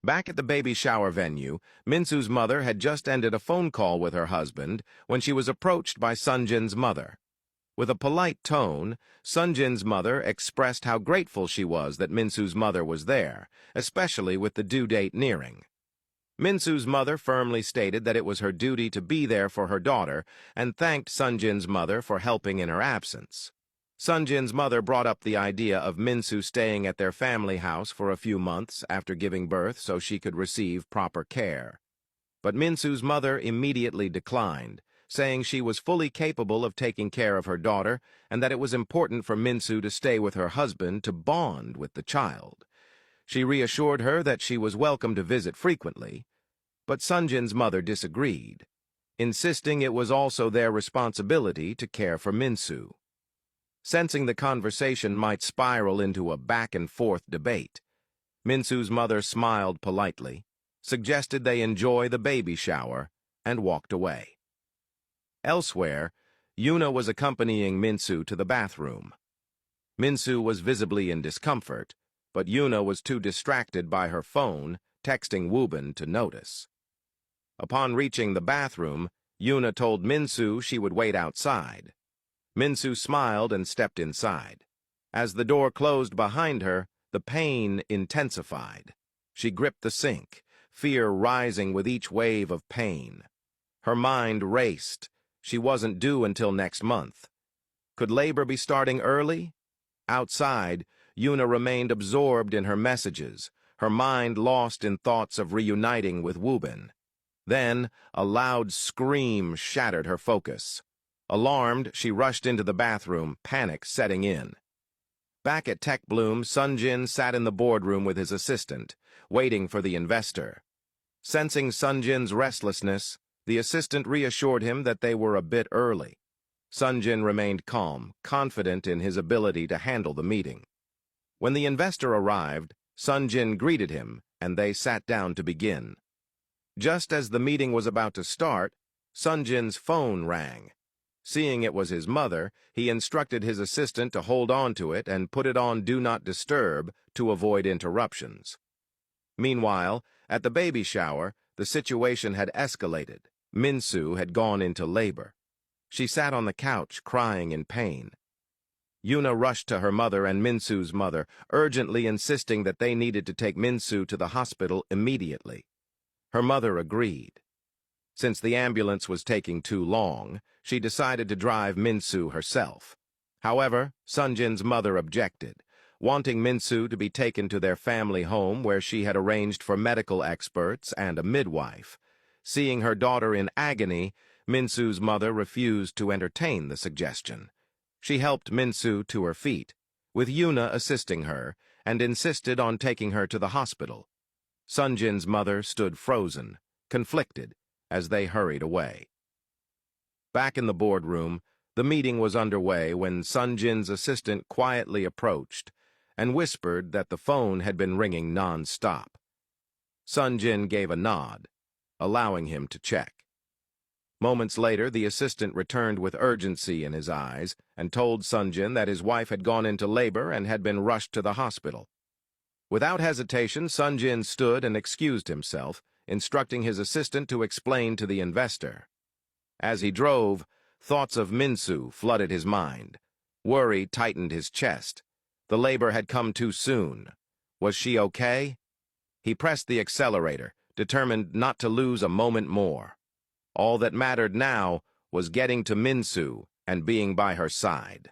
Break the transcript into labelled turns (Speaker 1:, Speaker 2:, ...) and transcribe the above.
Speaker 1: Back at the baby shower venue, Minsu's mother had just ended a phone call with her husband when she was approached by Sonjin's mother. With a polite tone, Sonjin's mother expressed how grateful she was that Minsu's mother was there, especially with the due date nearing. Minsu's mother firmly stated that it was her duty to be there for her daughter and thanked Sonjin's mother for helping in her absence. Sonjin's mother brought up the idea of Minsu staying at their family house for a few months after giving birth so she could receive proper care. But Minsu's mother immediately declined, saying she was fully capable of taking care of her daughter and that it was important for Minsu to stay with her husband to bond with the child. She reassured her that she was welcome to visit frequently, but Sonjin's mother disagreed, insisting it was also their responsibility to care for Minsu. Sensing the conversation might spiral into a back-and-forth debate, Minsu's mother smiled politely, suggested they enjoy the baby shower, and walked away. Elsewhere, Yuna was accompanying Minsu to the bathroom. Minsu was visibly in discomfort, but Yuna was too distracted by her phone, texting Woobin, to notice. Upon reaching the bathroom, Yuna told Minsu she would wait outside. Minsu smiled and stepped inside. As the door closed behind her, the pain intensified. She gripped the sink, fear rising with each wave of pain. Her mind raced. She wasn't due until next month. Could labor be starting early? Outside, Yuna remained absorbed in her messages, her mind lost in thoughts of reuniting with Woobin. Then, a loud scream shattered her focus. Alarmed, she rushed into the bathroom, panic setting in. Back at Tech Bloom, Sonjin sat in the boardroom with his assistant, waiting for the investor. Sensing Sonjin's restlessness, the assistant reassured him that they were a bit early. Sonjin remained calm, confident in his ability to handle the meeting. When the investor arrived, Sonjin greeted him, and they sat down to begin. Just as the meeting was about to start, Sonjin's phone rang. Seeing it was his mother, he instructed his assistant to hold on to it and put it on Do Not Disturb to avoid interruptions. Meanwhile, at the baby shower, the situation had escalated. Minsu had gone into labor. She sat on the couch, crying in pain. Yuna rushed to her mother and Minsu's mother, urgently insisting that they needed to take Minsu to the hospital immediately. Her mother agreed. Since the ambulance was taking too long, she decided to drive Minsu herself. However, Sonjin's mother objected, wanting Minsu to be taken to their family home where she had arranged for medical experts and a midwife. Seeing her daughter in agony, Minsu's mother refused to entertain the suggestion. She helped Minsu to her feet, with Yuna assisting her, and insisted on taking her to the hospital. Sonjin's mother stood frozen, conflicted, as they hurried away. Back in the boardroom, the meeting was underway when Sonjin's assistant quietly approached and whispered that the phone had been ringing non-stop. Sonjin gave a nod, allowing him to check. Moments later, the assistant returned with urgency in his eyes and told Sonjin that his wife had gone into labor and had been rushed to the hospital. Without hesitation, Sonjin stood and excused himself, instructing his assistant to explain to the investor. As he drove, thoughts of Minsu flooded his mind. Worry tightened his chest. The labor had come too soon. Was she okay? He pressed the accelerator, determined not to lose a moment more. All that mattered now was getting to Minsu and being by her side.